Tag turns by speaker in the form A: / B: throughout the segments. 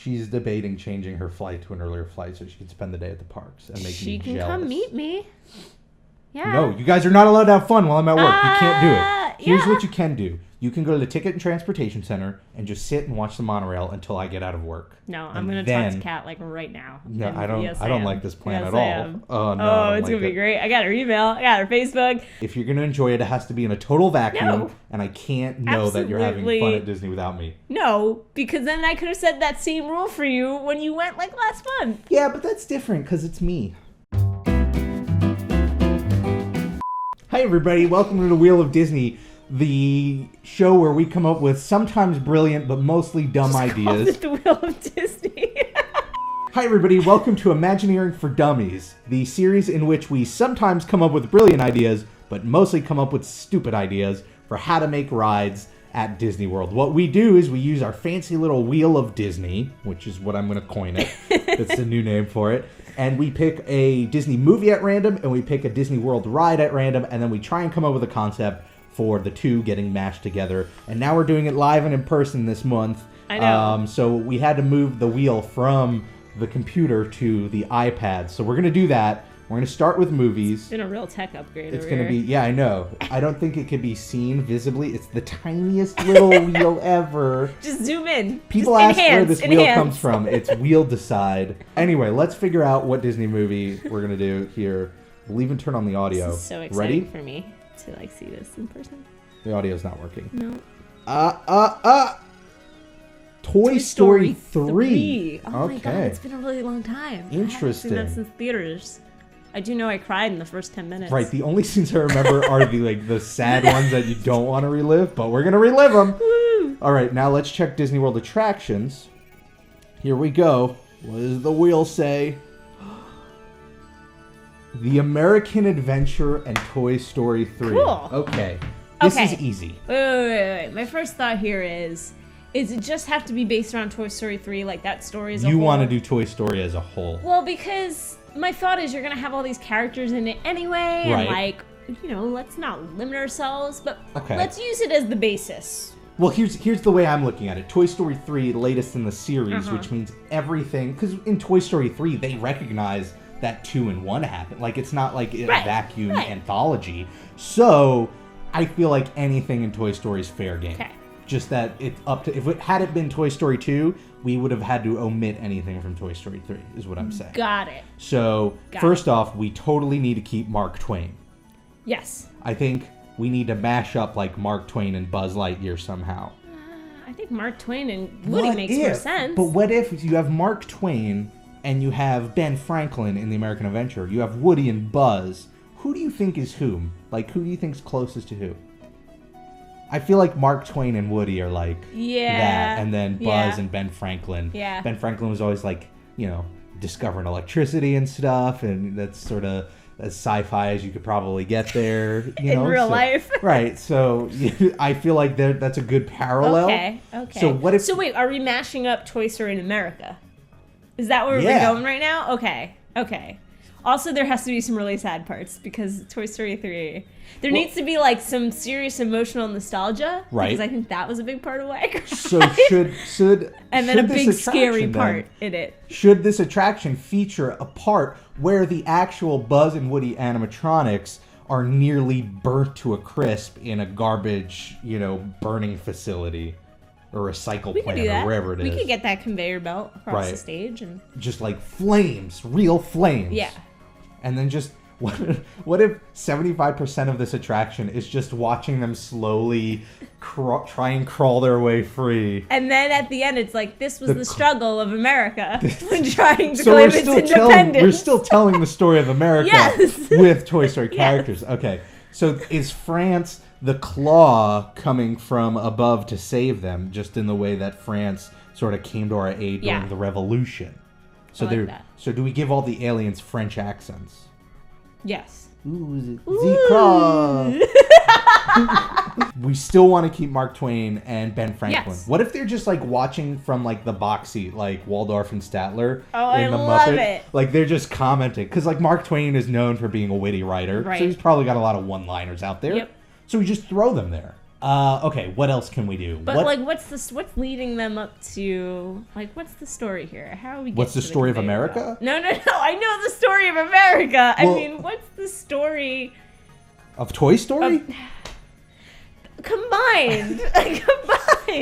A: She's debating changing her flight to an earlier flight so she can spend the day at the parks and make me jealous.
B: She can come meet me. Yeah.
A: No, you guys are not allowed to have fun while I'm at work. You can't do it. Here's
B: yeah.
A: what you can do. You can go to the Ticket and Transportation Center and just sit and watch the monorail until I get out of work.
B: No, I'm going to talk to Kat like right now.
A: No, I don't like this plan at all.
B: Oh, no. Oh, it's going to be great. I got her email. I got her Facebook.
A: If you're going to enjoy it, it has to be in a total vacuum.
B: No.
A: And I can't know that you're having fun at Disney without me.
B: No, because then I could have said that same rule for you when you went like last month.
A: Yeah, but that's different because it's me. Hi, everybody. Welcome to the Wheel of Disney, the show where we come up with sometimes brilliant but mostly dumb ideas.
B: It's the Wheel of Disney.
A: Hi, everybody. Welcome to Imagineering for Dummies, the series in which we sometimes come up with brilliant ideas but mostly come up with stupid ideas for how to make rides at Disney World. What we do is we use our fancy little Wheel of Disney, which is what I'm going to coin it. That's the new name for it. And we pick a Disney movie at random, and we pick a Disney World ride at random, and then we try and come up with a concept for the two getting mashed together. And now we're doing it live and in person this month.
B: I know.
A: So we had to move the wheel from the computer to the iPad. So we're going to do that. We're going to start with movies.
B: It's been a real tech upgrade.
A: It's going to be, yeah, I know. I don't think it could be seen visibly. It's the tiniest little wheel ever.
B: Just zoom in.
A: People ask where this wheel comes from. It's Wheel Decide. Anyway, let's figure out what Disney movie we're going to do here. We'll even turn on the audio.
B: This is so exciting for me to see this in person.
A: The audio's not working.
B: No.
A: Toy Story 3.
B: Oh my god, it's been a really long time.
A: Interesting.
B: I haven't seen that since theaters. I do know I cried in the first 10 minutes.
A: Right, the only scenes I remember are the sad ones that you don't want to relive, but we're going to relive them.
B: Woo.
A: All right, now let's check Disney World attractions. Here we go. What does the wheel say? The American Adventure and Toy Story 3.
B: Cool.
A: Okay. This is easy.
B: Wait. My first thought here is it just have to be based around Toy Story 3, like that story as a whole?
A: You want to do Toy Story as a whole.
B: Well, because my thought is you're going to have all these characters in it anyway,
A: right.
B: And let's not limit ourselves, but let's use it as the basis.
A: Well, here's the way I'm looking at it. Toy Story 3, latest in the series, which means everything, because in Toy Story 3, they recognize that 2 and 1 happened. Like, it's not like a vacuum anthology. So, I feel like anything in Toy Story is fair game.
B: Okay.
A: Just that it's up to, if it had it been Toy Story 2, we would have had to omit anything from Toy Story 3, is what I'm saying.
B: Got it.
A: So, first off, we totally need to keep Mark Twain.
B: Yes.
A: I think we need to mash up like Mark Twain and Buzz Lightyear somehow.
B: I think Mark Twain and Woody makes more sense.
A: But what if you have Mark Twain and you have Ben Franklin in The American Adventure? You have Woody and Buzz. Who do you think is whom? Like, who do you think is closest to who? I feel like Mark Twain and Woody are like that, and then Buzz and Ben Franklin.
B: Yeah.
A: Ben Franklin was always like, discovering electricity and stuff, and that's sort of as sci-fi as you could probably get there.
B: In real life.
A: Right. So I feel like that's a good parallel.
B: Okay.
A: So what if?
B: So wait, are we mashing up Toy Story in America? Is that where we're going right now? Okay. Also, there has to be some really sad parts because Toy Story 3, there needs to be like some serious emotional nostalgia.
A: Right.
B: Because I think that was a big part of why I cried.
A: So should
B: and then a big scary part in it.
A: Should this attraction feature a part where the actual Buzz and Woody animatronics are nearly burnt to a crisp in a garbage, burning facility? Or recycle plant, or wherever it is.
B: We could get that conveyor belt across the stage and
A: just like flames, real flames.
B: Yeah.
A: And then just what if 75% of this attraction is just watching them slowly try and crawl their way free?
B: And then at the end, it's like this was the struggle of America when trying to
A: so
B: claim its independence.
A: We're still telling the story of America with Toy Story characters.
B: Yes.
A: Okay, so is France the claw coming from above to save them, just in the way that France sort of came to our aid during the Revolution? So So do we give all the aliens French accents?
B: Yes.
A: Ooh, the claw. We still want to keep Mark Twain and Ben Franklin. Yes. What if they're just like watching from like the box seat, like Waldorf and Statler in the
B: love
A: Muppet?
B: It.
A: Like they're just commenting, because like Mark Twain is known for being a witty writer, so he's probably got a lot of one-liners out there.
B: Yep.
A: So we just throw them there. Okay, what else can we do?
B: But like, what's leading them up to? Like, what's the story here? How are we?
A: What's the story of America?
B: No. I know the story of America. Well, I mean, what's the story
A: of Toy Story?
B: Combined.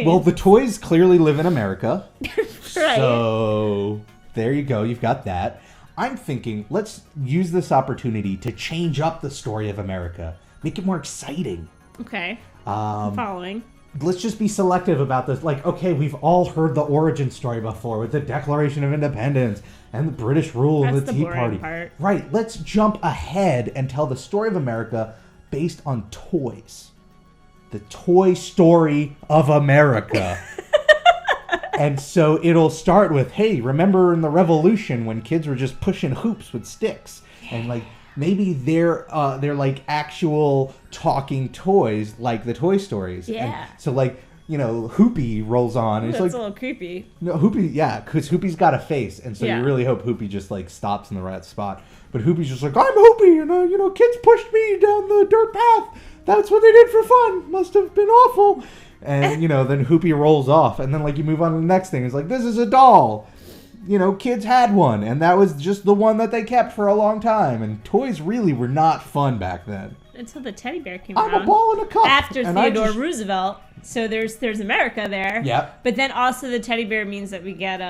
A: Well, the toys clearly live in America.
B: Right.
A: So there you go. You've got that. I'm thinking, let's use this opportunity to change up the story of America. Make it more exciting.
B: Okay. I'm following.
A: Let's just be selective about this. Like, okay, we've all heard the origin story before with the Declaration of Independence and the British rule and the Tea Party.
B: Part.
A: Right. Let's jump ahead and tell the story of America based on toys. The Toy Story of America. And so it'll start with, hey, remember in the Revolution when kids were just pushing hoops with sticks? And like, maybe they're like actual talking toys, like the Toy Stories.
B: Yeah.
A: And so like, you know, Hoopy rolls on. And
B: that's
A: it's like,
B: a little creepy.
A: No, Hoopy, yeah, because Hoopy's got a face, and so
B: you
A: really hope Hoopy just like stops in the right spot. But Hoopy's just like, I'm Hoopy, and you know, kids pushed me down the dirt path. That's what they did for fun. Must have been awful. And you know, then Hoopy rolls off, and then like you move on to the next thing. It's like, this is a doll. You know, kids had one, and that was just the one that they kept for a long time. And toys really were not fun back then.
B: Until the teddy bear came
A: I'm
B: around.
A: a ball in a cup.
B: After Theodore Roosevelt. So there's America there.
A: Yep.
B: But then also the teddy bear means that we get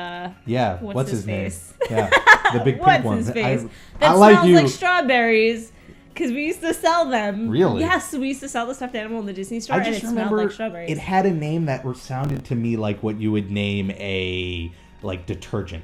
A: yeah.
B: What's his
A: face?
B: Name?
A: Yeah. The big pink one.
B: What's his face?
A: I
B: That
A: like
B: smells
A: you.
B: like strawberries. Because we used to sell them.
A: Really?
B: Yes, we used to sell the stuffed animal in the Disney store,
A: and
B: it smelled like strawberries.
A: It had a name that sounded to me like what you would name a like detergent.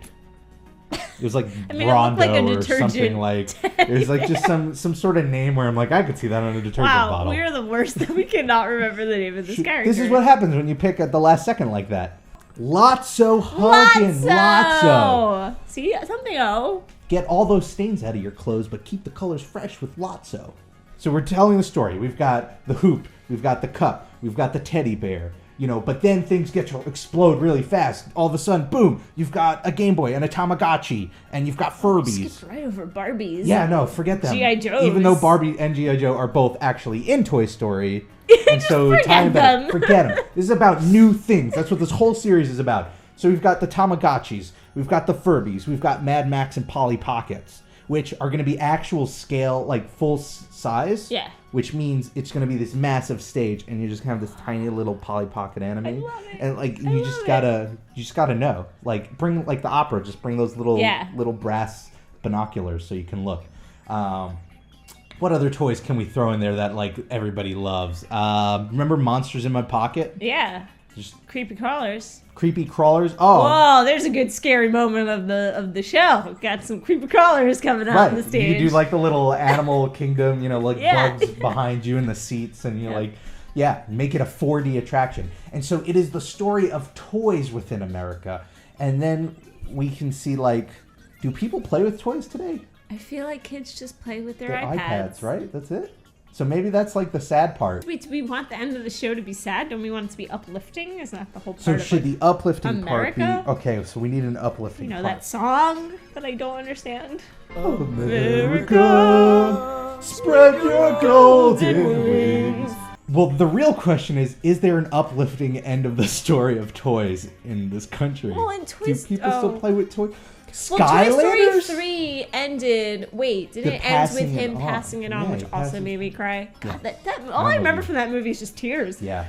A: It was like Rondo
B: like
A: or something like. It was like just some sort of name where I'm like, I could see that on a detergent bottle.
B: Wow, we're the worst that we cannot remember the name of this character.
A: This is what happens when you pick at the last second like that. Lotso Huggin', Lotso.
B: See, something O.
A: Get all those stains out of your clothes, but keep the colors fresh with Lotso. So we're telling the story. We've got the hoop, we've got the cup, we've got the teddy bear. You know, but then things get to explode really fast. All of a sudden, boom, you've got a Game Boy and a Tamagotchi, and you've got Furbies.
B: Skipped right over Barbies.
A: Yeah, no, forget them.
B: G.I. Joes.
A: Even though Barbie and G.I. Joe are both actually in Toy Story. And so
B: forget them.
A: Forget them. This is about new things. That's what this whole series is about. So we've got the Tamagotchis, we've got the Furbies, we've got Mad Max and Polly Pockets, which are going to be actual scale, like full size.
B: Yeah.
A: Which means it's going to be this massive stage, and you're just going to have this tiny little Polly Pocket anime.
B: I love it.
A: And like you just gotta know. Like bring like the opera, just bring those little brass binoculars so you can look. What other toys can we throw in there that like everybody loves? Remember Monsters in My Pocket?
B: Yeah.
A: Just
B: creepy crawlers.
A: Creepy crawlers. Oh.
B: Whoa, there's a good scary moment of the show. We've got some creepy crawlers coming out on the stage.
A: You do like the little animal kingdom, you know, like bugs behind you in the seats, and you're like, make it a 4D attraction. And so it is the story of toys within America. And then we can see, like, do people play with toys today?
B: I feel like kids just play with their
A: iPads, right? That's it? So maybe that's like the sad part.
B: Do we want the end of the show to be sad? Don't we want it to be uplifting? Isn't that the whole part
A: so
B: of
A: should the uplifting
B: America?
A: Part be... Okay, so we need an uplifting part.
B: You know, that song that I don't understand?
A: America, spread your golden wings. Well, the real question is there an uplifting end of the story of toys in this country?
B: Well, in Toys...
A: Do people still play with toys?
B: Well, Toy Story 3 ended... Wait, didn't it end with him passing it on, which also made me cry? God, all I remember from that movie is just tears.
A: Yeah.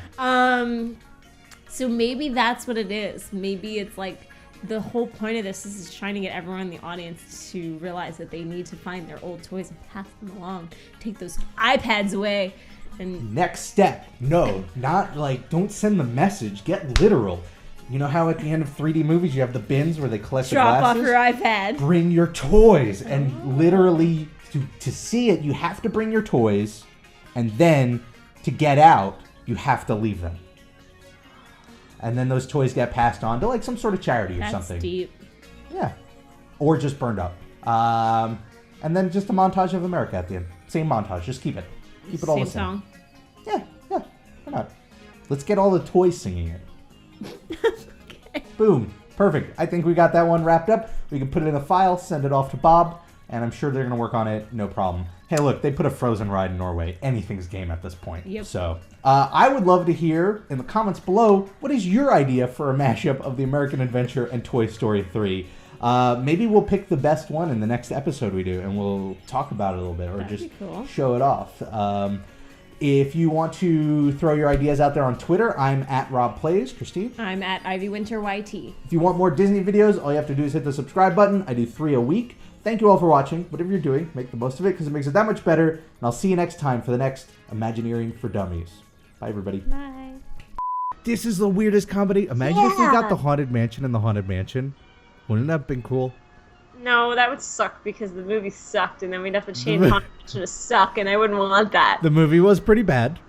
B: So maybe that's what it is. Maybe it's like the whole point of this is trying to get everyone in the audience to realize that they need to find their old toys and pass them along. Take those iPads away. And
A: next step. No, not like, don't send the message. Get literal. You know how at the end of 3D movies you have the bins where they collect the glasses?
B: Drop off your iPad.
A: Bring your toys. And literally, to see it, you have to bring your toys. And then, to get out, you have to leave them. And then those toys get passed on to like some sort of charity or something.
B: That's deep.
A: Yeah. Or just burned up. And then just a montage of America at the end. Same montage. Just keep it. Keep it all the same.
B: Song.
A: Yeah. Why not? Let's get all the toys singing it.
B: Okay.
A: Boom. Perfect. I think we got that one wrapped up. We can put it in a file, send it off to Bob, and I'm sure they're going to work on it, no problem. Hey, look, they put a Frozen ride in Norway. Anything's game at this point.
B: Yep.
A: So, I would love to hear in the comments below, what is your idea for a mashup of the American Adventure and Toy Story 3? Maybe we'll pick the best one in the next episode we do, and we'll talk about it a little bit, or
B: That'd
A: just
B: be cool.
A: show it off. If you want to throw your ideas out there on Twitter, I'm at Rob Plays. Christine?
B: I'm at Ivy Winter YT.
A: If you want more Disney videos, all you have to do is hit the subscribe button. I do 3 a week. Thank you all for watching. Whatever you're doing, make the most of it because it makes it that much better. And I'll see you next time for the next Imagineering for Dummies. Bye, everybody.
B: Bye.
A: This is the weirdest comedy. Imagine if we got the Haunted Mansion in the Haunted Mansion. Wouldn't that have been cool?
B: No, that would suck because the movie sucked, and then we'd have to change Haunted Mansion to suck, and I wouldn't want that.
A: The movie was pretty bad.